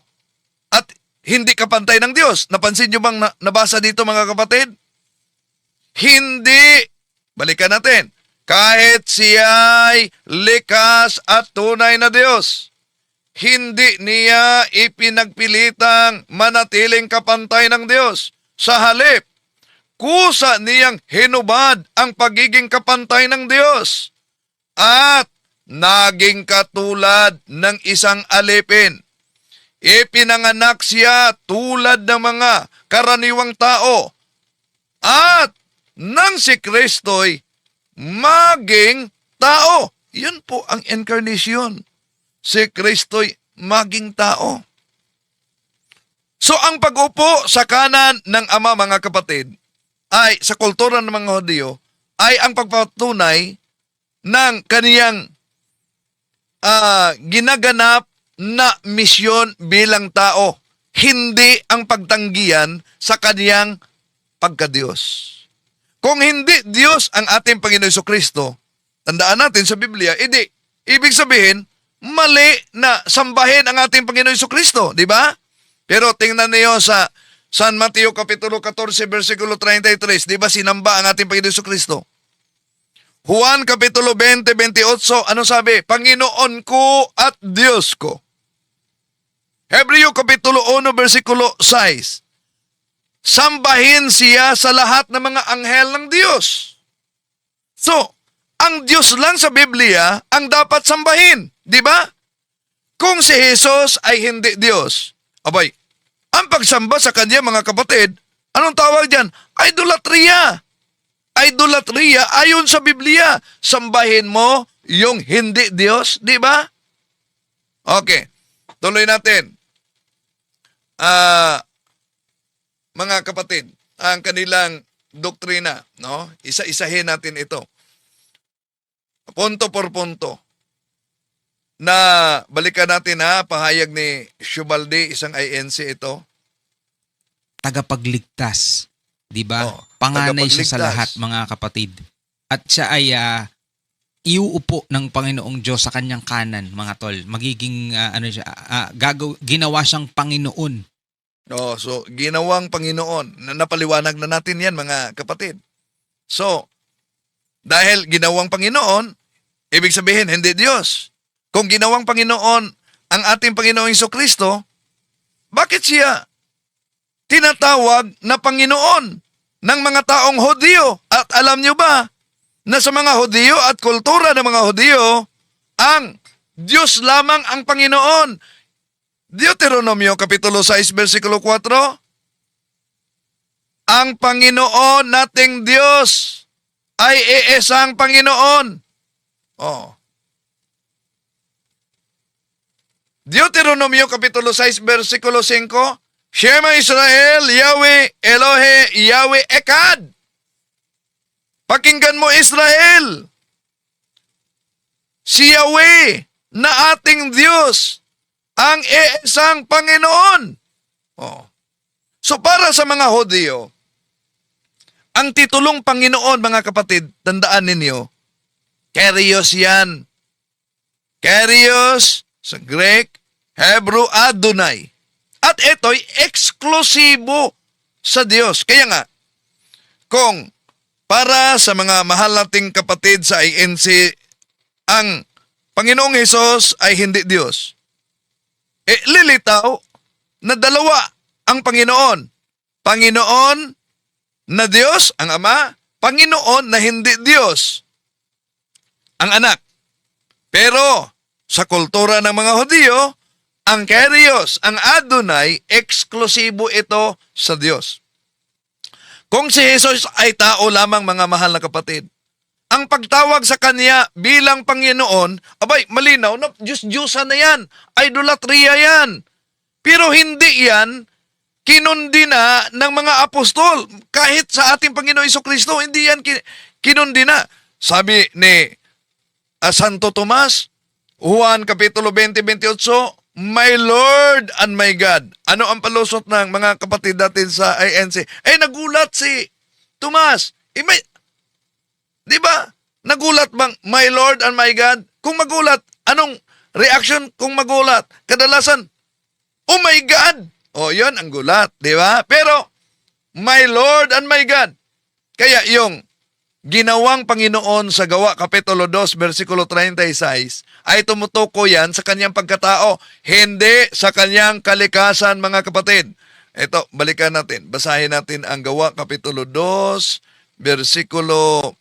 at hindi kapantay ng Diyos. Napansin niyo bang nabasa dito, mga kapatid? Hindi. Balikan natin. Kahit siya'y likas at tunay na Diyos, hindi niya ipinagpilitang manatiling kapantay ng Diyos. Sa halip, kusa niyang hinubad ang pagiging kapantay ng Diyos at naging katulad ng isang alipin. Ipinanganak siya tulad ng mga karaniwang tao at nang si Kristo'y maging tao. Yun po ang incarnation. Si Kristo'y maging tao. So ang pag-upo sa kanan ng Ama, mga kapatid, ay sa kultura ng mga Hudyo, ay ang pagpatunay ng kaniyang ginaganap na misyon bilang tao. Hindi ang pagtanggihan sa kaniyang pagka-Diyos. Kung hindi Diyos ang ating Panginoon Jesucristo, tandaan natin sa Biblia, ibig sabihin, mali na sambahin ang ating Panginoon Jesucristo, di ba? Pero tingnan niyo sa San Mateo Kapitulo 14, versikulo 33, di ba sinamba ang ating Panginoon Jesucristo? Juan Kapitulo 20, 28, ano sabi? Panginoon ko at Diyos ko. Hebreo Kapitulo 1, versikulo 6, sambahin siya sa lahat ng mga anghel ng Diyos. So, ang Diyos lang sa Biblia ang dapat sambahin, di ba? Kung si Jesus ay hindi Diyos, abay, ang pagsamba sa Kanya, mga kapatid, anong tawag diyan? Idolatria. Idolatria ayon sa Biblia. Sambahin mo yung hindi Diyos, di ba? Okay, tuloy natin. Mga kapatid, ang kanilang doktrina, no? Isa-isahin natin ito. Punto por punto. Na balikan natin pahayag ni Shubaldi, isang INC ito. Tagapagligtas. Di ba? Oh, Panganay siya sa tagapagligtas. lahat, mga kapatid. At siya ay iuupo ng Panginoong Diyos sa kanyang kanan, mga tol. Magiging, ginawa siyang Panginoon. So, ginawang Panginoon. Napaliwanag na natin yan, mga kapatid. So, dahil ginawang Panginoon, ibig sabihin, hindi Diyos. Kung ginawang Panginoon ang ating Panginoong Jesucristo, bakit siya tinatawag na Panginoon ng mga taong Hudyo? At alam nyo ba na sa mga Hudyo at kultura ng mga Hudyo, ang Diyos lamang ang Panginoon? Deuteronomio Kapitulo 6, versikulo 4, ang Panginoon nating Diyos ay iisang Panginoon. Deuteronomio Kapitulo 6, versikulo 5, Shema Israel, Yahweh, Elohe, Yahweh Echad. Pakinggan mo, Israel. Si Yahweh na ating Diyos ang iisang Panginoon. So para sa mga Hudyo, ang titulong Panginoon, mga kapatid, tandaan ninyo, Kyrios yan. Kyrios sa Greek, Hebrew, Adonai. At ito'y eksklusibo sa Diyos. Kaya nga, kung para sa mga mahal nating kapatid sa INC, ang Panginoong Hesus ay hindi Diyos, lilitaw na dalawa ang Panginoon. Panginoon na Diyos, ang Ama, Panginoon na hindi Diyos, ang Anak. Pero sa kultura ng mga Hudyo, ang Kyrios, ang Adonai, eksklusibo ito sa Diyos. Kung si Jesus ay tao lamang, mga mahal na kapatid, ang pagtawag sa Kanya bilang Panginoon, abay, malinaw na Diyos-Diyosan na yan, idolatria yan. Pero hindi yan kinundi na ng mga apostol. Kahit sa ating Panginoon Jesucristo, hindi yan kinundi na. Sabi ni Santo Tomas, Juan Kapitulo 20-28, My Lord and my God. Ano ang palusot ng mga kapatid natin sa INC? Nagulat si Tomas. Di ba? Nagulat bang my Lord and my God? Kung magulat, anong reaction kung magulat? Kadalasan, oh my God! Yun ang gulat, di ba? Pero, my Lord and my God. Kaya yung ginawang Panginoon sa Gawa Kapitulo 2, versikulo 36, ay tumutuko yan sa kanyang pagkatao, hindi sa kanyang kalikasan, mga kapatid. Ito, balikan natin. Basahin natin ang Gawa Kapitulo 2, versikulo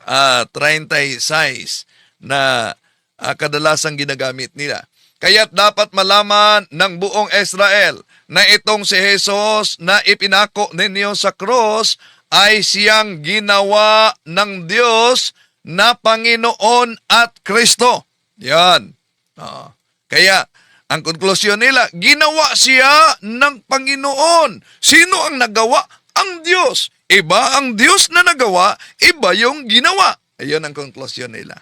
36 na kadalasang ginagamit nila. Kaya't dapat malaman ng buong Israel na itong si Jesus na ipinako ninyo sa cross ay siyang ginawa ng Diyos na Panginoon at Kristo. Yan. Kaya, ang konklusyon nila, ginawa siya ng Panginoon. Sino ang nagawa? Ang Diyos. Iba ang Diyos na nagawa, iba yung ginawa. Ayun ang konklusyon nila.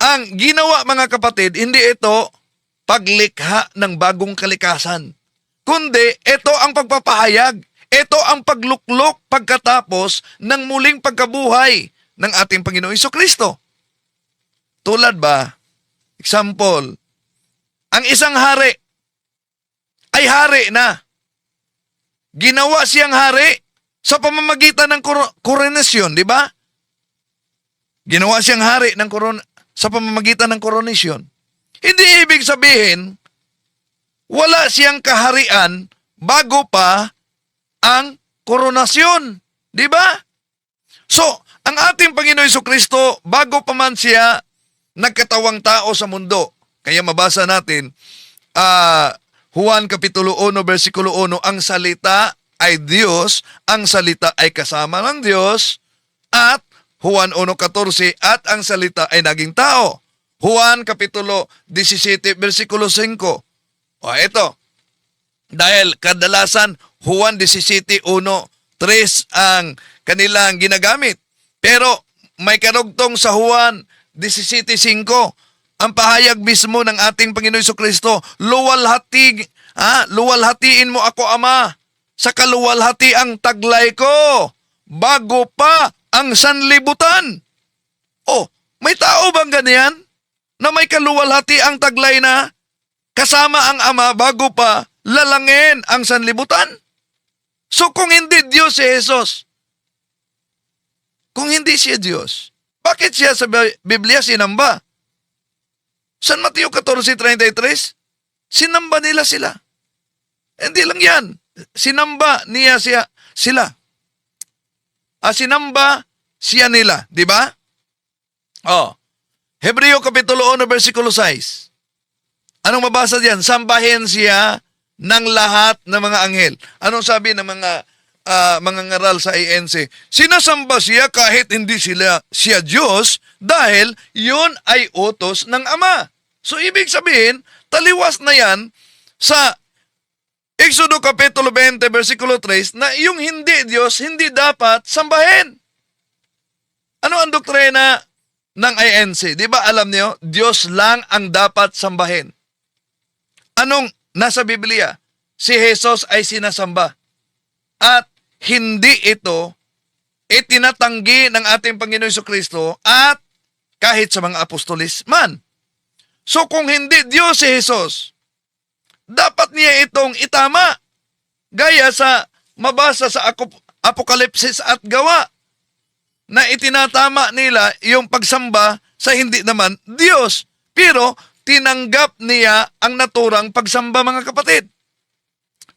Ang ginawa, mga kapatid, hindi ito paglikha ng bagong kalikasan. Kundi, ito ang pagpapahayag. Ito ang pagluklok pagkatapos ng muling pagkabuhay ng ating Panginoong Jesucristo. Tulad ba, example, ang isang hari ay hari na. Ginawa siyang hari sa pamamagitan ng koronasyon, di ba? Ginawa siyang hari sa pamamagitan ng koronasyon. Hindi ibig sabihin, wala siyang kaharian bago pa ang koronasyon. Di ba? So, ang ating Panginoon Jesucristo, bago pa man siya nagkatawang tao sa mundo, kaya mabasa natin, Juan Kapitulo 1, versikulo 1, ang salita ay Diyos, ang salita ay kasama ng Diyos, at Juan 1.14, at ang salita ay naging tao. Juan Kapitulo 17, versikulo 5. O ito, dahil kadalasan Juan 17.1, 3 ang kanilang ginagamit. Pero may karugtong sa Juan 17.5, ang pahayag mismo ng ating Panginoon Jesucristo, luwalhatiin mo ako, Ama, sa kaluwalhatiang taglay ko, bago pa ang sanlibutan. Oh, may tao bang ganyan? Na may kaluwalhatiang taglay na kasama ang Ama bago pa lalangin ang sanlibutan? So kung hindi Diyos si Jesus, kung hindi siya Diyos, bakit siya sa Biblia sinamba? San Mateo 14:33, sinamba nila sila. Hindi lang yan. Sinamba niya sila. Sinamba siya nila. Di ba? Hebreo Kapitulo 1, versikulo 6. Anong mabasa diyan? Sambahin siya ng lahat ng mga anghel. Anong sabi ng mga ngaral sa ANC? Sinasamba siya kahit hindi siya Diyos dahil yun ay utos ng Ama. So ibig sabihin, taliwas na yan sa Exodo Kapitulo 20, versikulo 3 na yung hindi Diyos, hindi dapat sambahin. Ano ang doktrina ng ANC? Di ba alam niyo, Diyos lang ang dapat sambahin. Anong nasa Biblia? Si Jesus ay sinasamba. At hindi ito itinatanggi ng ating Panginoon Jesucristo at kahit sa mga apostolis man. So kung hindi Diyos si Jesus, dapat niya itong itama. Gaya sa mabasa sa Apokalipsis at Gawa na itinatama nila yung pagsamba sa hindi naman Diyos. Pero tinanggap niya ang naturang pagsamba, mga kapatid.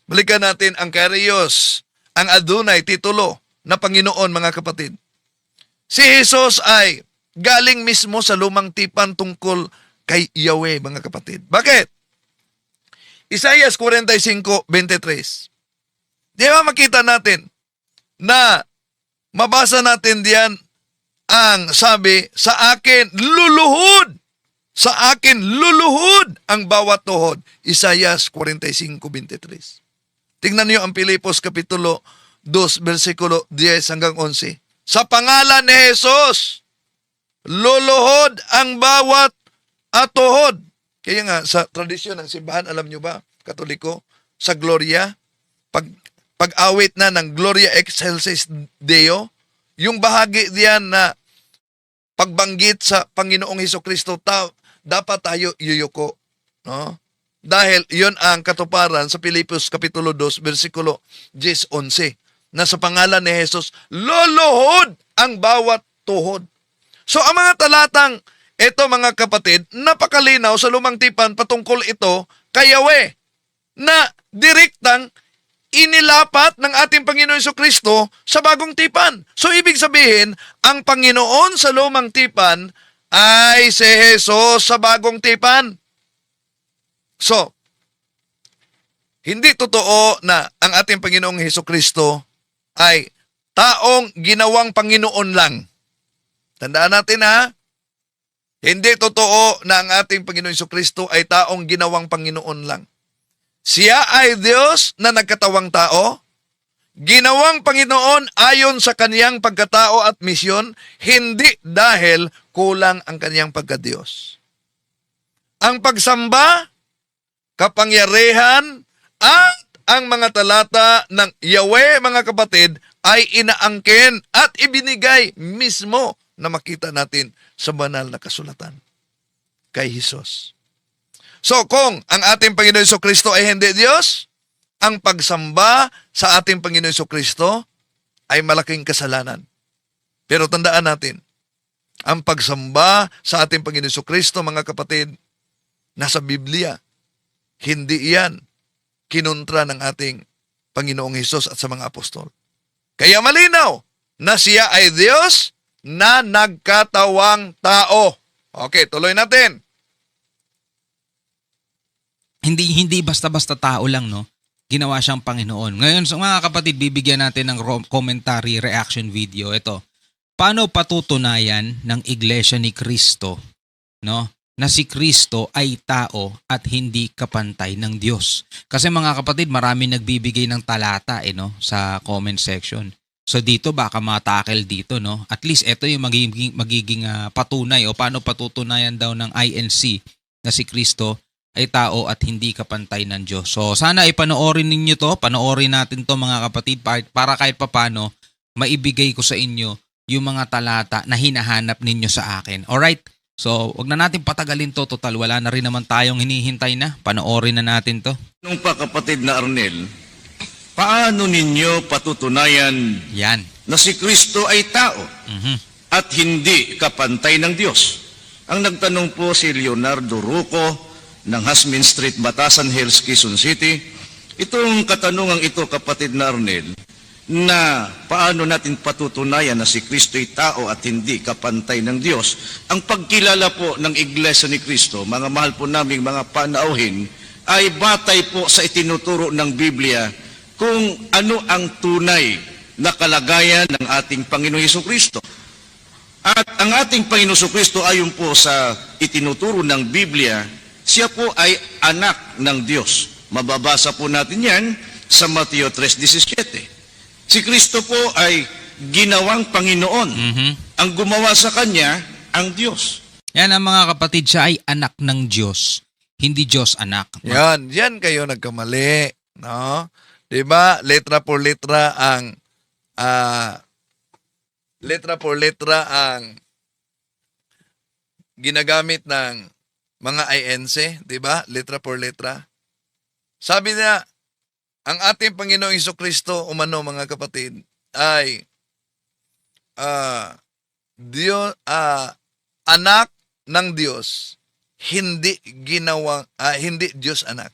Balikan natin ang Kyrios, ang Adonai, titulo na Panginoon, mga kapatid. Si Jesus ay galing mismo sa lumang tipan tungkol kay Yahweh, mga kapatid. Bakit? Isaiah 45:23. Di ba makita natin na mabasa natin diyan ang sabi, sa akin luluhod ang bawat tuhod. Isaiah 45:23. Tingnan niyo ang Pilipos Kapitulo 2, versikulo 10 hanggang 11. Sa pangalan ni Jesus, luluhod ang bawat tuhod. Kaya nga, sa tradisyon ng simbahan, alam nyo ba, Katoliko, sa Gloria, pag-awit na ng Gloria Excelsis Deo, yung bahagi diyan na pagbanggit sa Panginoong Hesukristo, dapat tayo yuyuko. No? Dahil yon ang katuparan sa Pilipos Kapitulo 2, versikulo 10-11, na sa pangalan ni Jesus, luluhod ang bawat tuhod. So ang mga talatang ito, mga kapatid, napakalinaw sa lumang tipan patungkol ito kay Yahweh na direktang inilapat ng ating Panginoon Jesucristo sa bagong tipan. So ibig sabihin, ang Panginoon sa lumang tipan ay si Jesus sa bagong tipan. So, hindi totoo na ang ating Panginoong Jesucristo ay taong ginawang Panginoon lang. Tandaan natin, ha? Hindi totoo na ang ating Panginoong Jesucristo ay taong ginawang Panginoon lang. Siya ay Diyos na nagkatawang tao, ginawang Panginoon ayon sa kaniyang pagkatao at misyon, hindi dahil kulang ang kaniyang pagkadiyos. Ang pagsamba, kapangyarihan, at ang mga talata ng Yahweh, mga kapatid, ay inaangkin at ibinigay mismo na makita natin sa banal na kasulatan kay Jesus. So kung ang ating Panginoon Jesucristo ay hindi Diyos, ang pagsamba sa ating Panginoon Jesucristo ay malaking kasalanan. Pero tandaan natin, ang pagsamba sa ating Panginoon Jesucristo, mga kapatid, nasa Biblia. Hindi yan kinontra ng ating Panginoong Hesus at sa mga apostol. Kaya malinaw na siya ay Diyos na nagkatawang tao. Okay, tuloy natin. Hindi basta-basta tao lang, no? Ginawa siyang Panginoon. Ngayon, so mga kapatid, bibigyan natin ng commentary reaction video. Ito, paano patutunayan ng Iglesia ni Cristo, no, na si Cristo ay tao at hindi kapantay ng Diyos? Kasi mga kapatid, marami nagbibigay ng talata no, sa comment section. So dito baka matakel dito, no? At least ito yung magiging patunay o paano patutunayan daw ng INC na si Cristo ay tao at hindi kapantay ng Diyos. So sana ipanoorin ninyo to, panoorin natin to mga kapatid para kahit papano maibigay ko sa inyo yung mga talata na hinahanap ninyo sa akin. Alright? So wag na natin patagalin to, total wala na rin naman tayong hinihintay na. Panoorin na natin to. Nung pa kapatid na Arnel, paano ninyo patutunayan Yan. na si Kristo ay tao Mhm. at hindi kapantay ng Diyos? Ang nagtanong po si Leonardo Ruco ng Hasmin Street, Batasan Hills, Quezon City. Itong katanungang ito, kapatid na Arnel, na paano natin patutunayan na si Kristo ay tao at hindi kapantay ng Diyos. Ang pagkilala po ng Iglesia ni Kristo, mga mahal po naming mga panauhin, ay batay po sa itinuturo ng Biblia kung ano ang tunay na kalagayan ng ating Panginoong Hesukristo. At ang ating Panginoong Hesukristo ayon po sa itinuturo ng Biblia, siya po ay anak ng Diyos. Mababasa po natin yan sa Mateo 3:17. Si Kristo po ay ginawang Panginoon. Mhm. Ang gumawa sa Kanya, ang Diyos. Yan ang mga kapatid, siya ay anak ng Diyos, hindi Diyos anak. Yan kayo nagkamali, no? 'Di ba? Letra por letra ang ginagamit ng mga INC, 'di ba? Letra por letra. Sabi niya, ang ating Panginoong Hesukristo, umano mga kapatid, ay Diyos, anak ng Diyos, hindi Diyos anak.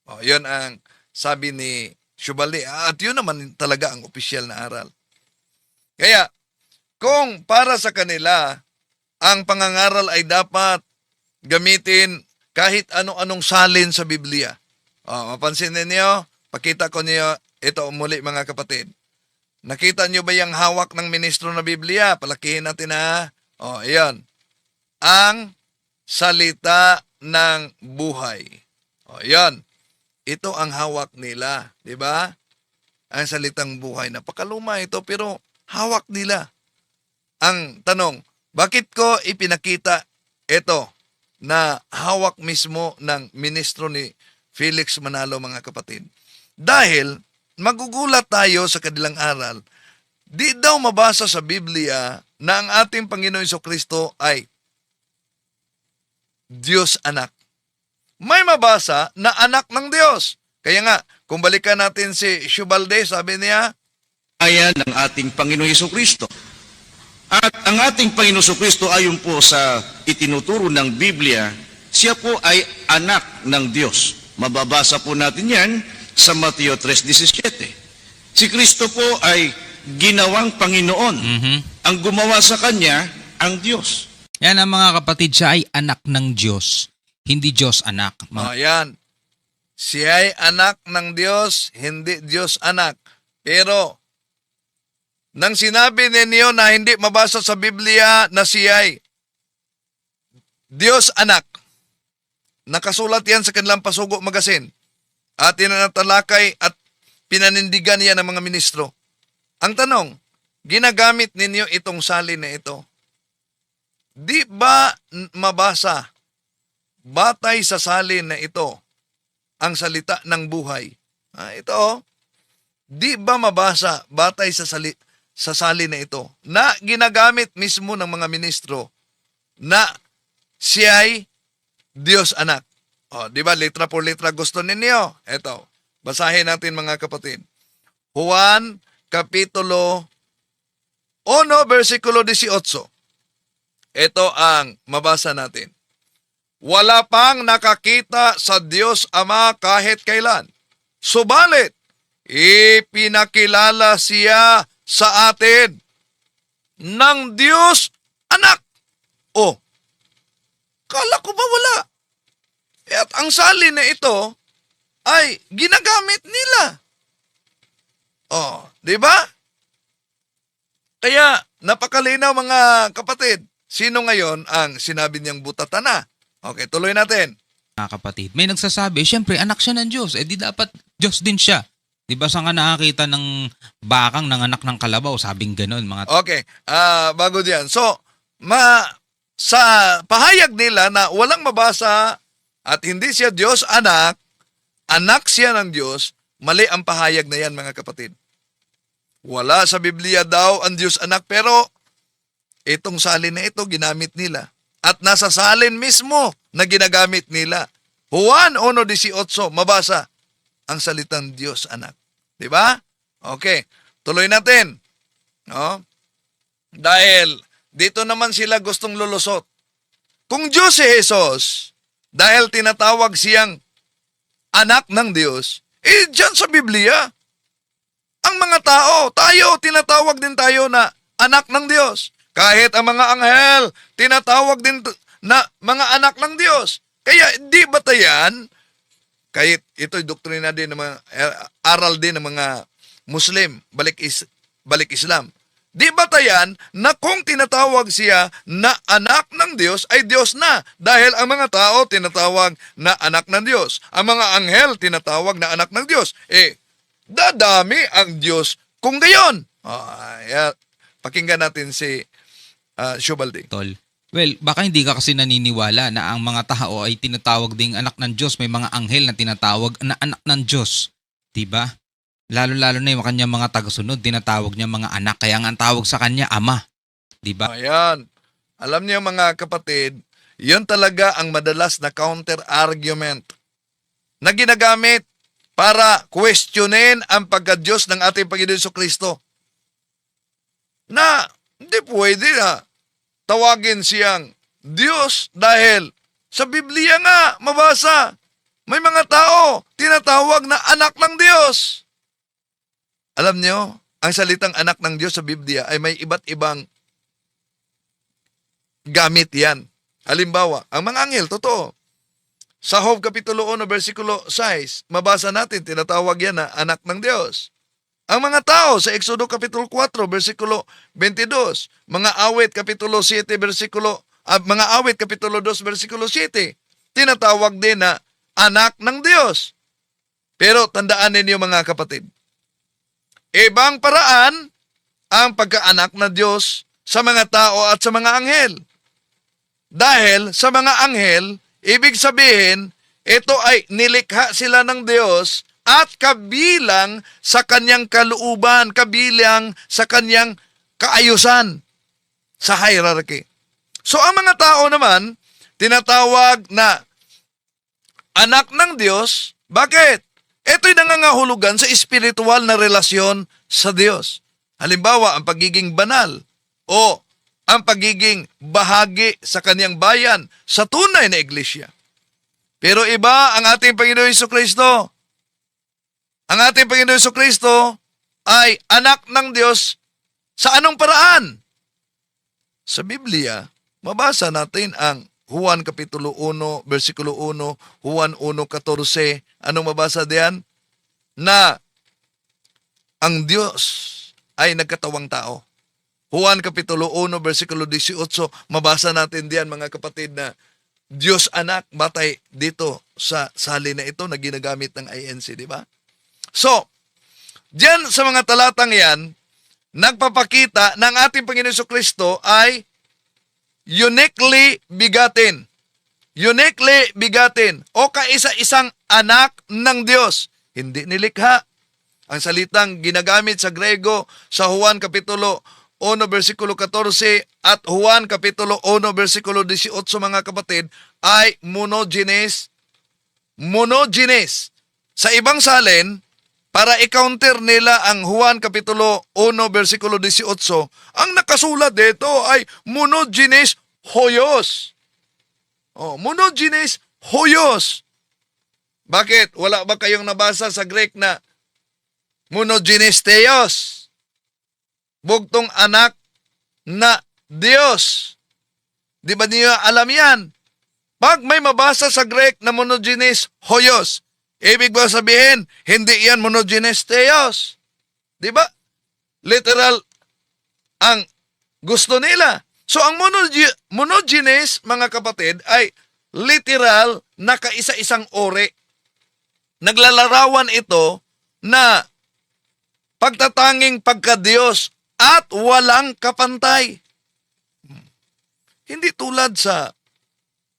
Oh, 'yun ang sabi ni Shubali. At 'yun naman talaga ang opisyal na aral. Kaya kung para sa kanila ang pangangaral ay dapat gamitin kahit ano-anong salin sa Biblia. Mapansin ninyo, pakita ko niyo ito muli mga kapatid. Nakita niyo ba yung hawak ng ministro na Biblia? Palakihin natin ha. Ayan. Ang salita ng buhay. Ayan. Ito ang hawak nila, di ba? Ang salitang buhay. Napakaluma ito pero hawak nila. Ang tanong, bakit ko ipinakita ito na hawak mismo ng ministro ni Felix Manalo mga kapatid? Dahil magugulat tayo sa kanilang aral. Di daw mabasa sa Biblia na ang ating Panginoon Hesukristo ay Diyos anak. May mabasa na anak ng Diyos. Kaya nga, kung balikan natin si Shubalde, sabi niya, Ayan ng ating Panginoong Hesukristo. At ang ating Panginoong Hesukristo ayon po sa itinuturo ng Biblia, siya po ay anak ng Diyos. Mababasa po natin yan sa Mateo 3:17. Si Kristo po ay ginawang Panginoon. Mhm. Ang gumawa sa Kanya, ang Diyos. Yan ang mga kapatid, siya ay anak ng Diyos, hindi Diyos anak. Ayan. Siya ay anak ng Diyos, hindi Diyos anak. Pero, nang sinabi ninyo na hindi mabasa sa Biblia na siya ay Diyos anak, nakasulat yan sa kanilang Pasugo Magasin at tinanatalakay at pinanindigan yan ng mga ministro. Ang tanong, ginagamit ninyo itong salin na ito. Di ba mabasa batay sa salin na ito ang salita ng buhay? Ito, di ba mabasa batay sa salin na ito na ginagamit mismo ng mga ministro na siya'y Diyos anak? Di ba letra por letra gusto ninyo? Ito, basahin natin mga kapatid. Juan Kapitulo 1, versikulo 18. Ito ang mabasa natin. Wala pang nakakita sa Diyos Ama kahit kailan. Subalit, ipinakilala siya sa atin ng Diyos anak. Oh, kala ko ba wala? At ang salin na ito ay ginagamit nila. Oh, di ba? Kaya napakalinaw mga kapatid. Sino ngayon ang sinabi niyang butatan na? Okay, tuloy natin. Mga kapatid, may nagsasabi, syempre anak siya ng Diyos, di dapat Diyos din siya. Di ba sa nga nakakita ng bakang ng anak ng kalabaw, sabing ganon mga Okay, bago diyan. So, sa pahayag nila na walang mabasa at hindi siya Diyos anak, anak siya ng Diyos, mali ang pahayag na yan mga kapatid. Wala sa Biblia daw ang Diyos anak, pero itong salin na ito ginamit nila. At nasa salin mismo na ginagamit nila. Juan 1:18, mabasa ang salitang Diyos anak. Di ba? Okay, tuloy natin. No? Dahil dito naman sila gustong lulusot. Kung Diyos si Jesus, dahil tinatawag siyang anak ng Diyos, dyan sa Biblia, ang mga tao, tayo, tinatawag din tayo na anak ng Diyos. Kahit ang mga anghel, tinatawag din na mga anak ng Diyos. Kaya di ba tayan, kahit ito'y doktrina din ng mga, aral din ng mga Muslim, balik Islam. Di ba tayan na kung tinatawag siya na anak ng Diyos ay Diyos na? Dahil ang mga tao tinatawag na anak ng Diyos. Ang mga anghel tinatawag na anak ng Diyos. Dadami ang Diyos kung gayon. Pakinggan natin si Shubaldi. tol. Well, baka hindi ka kasi naniniwala na ang mga tao ay tinatawag ding anak ng Diyos. May mga anghel na tinatawag na anak ng Diyos. Diba? Lalo-lalo na yung kanyang mga tagasunod, tinatawag niya mga anak. Kaya nga ang tawag sa kanya, ama. Diba? Ayan. Alam niyo mga kapatid, yun talaga ang madalas na counter-argument na ginagamit para questionin ang pagka-Diyos ng ating Panginoon Jesucristo. Na hindi pwede na tawagin siyang Diyos dahil sa Biblia nga mabasa, may mga tao tinatawag na anak ng Diyos. Alam niyo, ang salitang anak ng Diyos sa Biblia ay may iba't ibang gamit yan. Halimbawa, ang mga anghel, totoo. Sa Job Kapitulo 1, versikulo 6, mabasa natin, tinatawag yan na anak ng Diyos. Ang mga tao sa Exodo Kapitulo 4, versikulo 22, mga awit Kapitulo 7, mga awit Kapitulo 2, versikulo 7, tinatawag din na anak ng Diyos. Pero tandaan ninyo mga kapatid, ibang paraan ang pagkaanak ng Diyos sa mga tao at sa mga anghel. Dahil sa mga anghel, ibig sabihin, ito ay nilikha sila ng Diyos at kabilang sa kanyang kalooban, kabilang sa kanyang kaayusan sa hierarchy. So ang mga tao naman, tinatawag na anak ng Diyos. Bakit? Ito'y nangangahulugan sa espiritual na relasyon sa Diyos. Halimbawa, ang pagiging banal o ang pagiging bahagi sa kaniyang bayan sa tunay na iglesia. Pero iba ang ating Panginoon Jesucristo. Ang ating Panginoon Jesucristo ay anak ng Diyos sa anong paraan? Sa Biblia, mabasa natin ang Juan Kapitulo 1, versikulo 1, Juan 1:14. Anong mabasa diyan? Na ang Diyos ay nagkatawang tao. Juan Kapitulo 1, versikulo 18, mabasa natin diyan mga kapatid na Diyos anak, batay dito sa salin na ito na ginagamit ng INC, di ba? So, diyan sa mga talatang yan, nagpapakita na ang ating Panginoon Jesucristo ay uniquely bigatin. Uniquely bigatin o kaisa-isang anak ng Diyos. Hindi nilikha. Ang salitang ginagamit sa Grego sa Juan Kapitulo 1, versikulo 14 at Juan Kapitulo 1, versikulo 18 mga kapatid ay monogenes. Monogenes. Sa ibang salin, para i-counter nila ang Juan Kapitulo 1, versikulo 18, ang nakasulat dito ay monogenes hoyos. Monogenes hoyos. Bakit? Wala ba kayong nabasa sa Greek na monogenes theos. Bugtong anak na Diyos. Di ba niyo alam yan? Pag may mabasa sa Greek na monogenes hoyos, ibig ba sabihin, hindi yan monogenes theos? Di ba? Literal ang gusto nila. So ang monogenes, mga kapatid, ay literal na kaisa-isang ori. Naglalarawan ito na pagtatanging pagka-Diyos at walang kapantay. Hindi tulad sa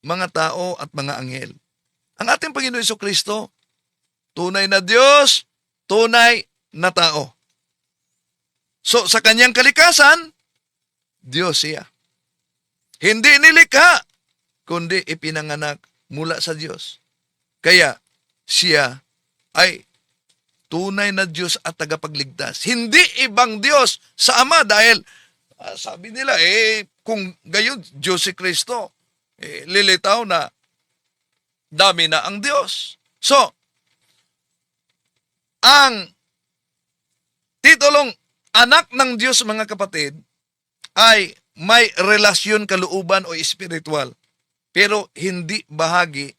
mga tao at mga anghel. Ang ating Panginoon Jesucristo, tunay na Diyos, tunay na tao. So sa kanyang kalikasan, Diyos siya. Hindi nilikha, kundi ipinanganak mula sa Diyos. Kaya siya ay tunay na Diyos at tagapagligtas. Hindi ibang Diyos sa Ama dahil sabi nila, kung gayon Diyos si Kristo, lilitaw na dami na ang Diyos. So, ang titulong anak ng Diyos, mga kapatid, ay may relasyon kalooban o espiritual, pero hindi bahagi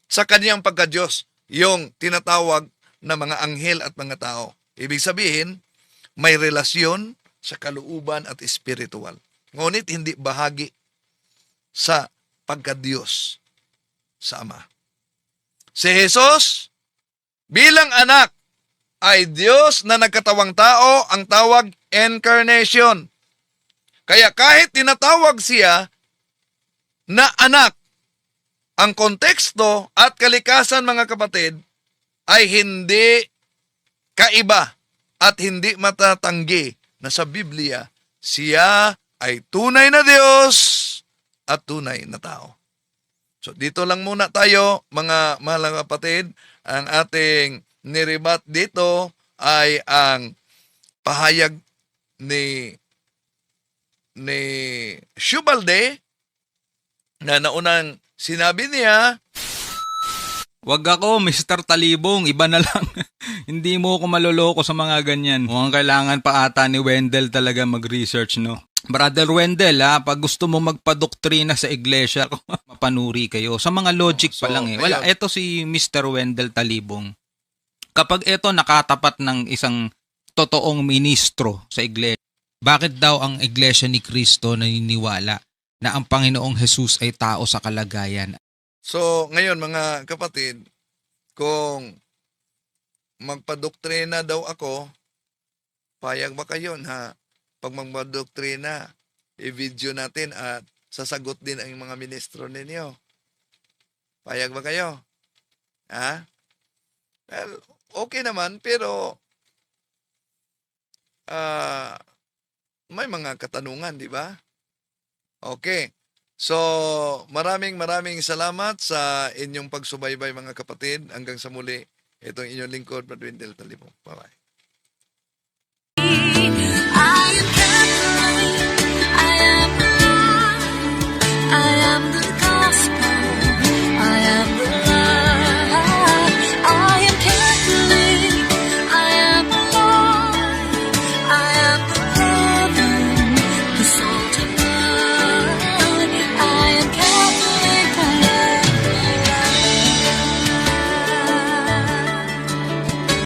sa kanyang pagka-Diyos, yung tinatawag na mga anghel at mga tao. Ibig sabihin, may relasyon sa kalooban at espiritual. Ngunit hindi bahagi sa pagka-Diyos sa Ama. Si Jesus, bilang anak, ay Diyos na nagkatawang tao, ang tawag incarnation. Kaya kahit tinatawag siya na anak, ang konteksto at kalikasan, mga kapatid, ay hindi kaiba at hindi matatanggi na sa Biblia, siya ay tunay na Diyos at tunay na tao. So dito lang muna tayo, mga mahal kapatid. Ang ating nirebat dito ay ang pahayag ni Shubalde na naunang sinabi niya, Wag ako, Mr. Talibong, iba na lang. Hindi mo ako maloloko sa mga ganyan. Mukhang kailangan pa ata ni Wendell talaga mag-research, no? Brother Wendell, pag gusto mo magpadoktrina sa iglesia, mapanuri kayo. Sa mga logic pa lang eh. Wala, ayun. eto si Mr. Wendell Talibong. Kapag eto nakatapat ng isang totoong ministro sa iglesia, Bakit daw ang iglesia ni Kristo naniniwala na ang Panginoong Hesus ay tao sa kalagayan? So, ngayon mga kapatid, kung magpadoktrina daw ako, payag ba kayo na pag magpadoktrina, i-video natin at sasagot din ang mga ministro ninyo? Payag ba kayo? Ha? Well, okay naman, pero may mga katanungan, di ba? Okay. So, maraming salamat sa inyong pagsubaybay, mga kapatid. Hanggang sa muli, itong inyong lingkod, Brad Wendell Talibong. Bye-bye.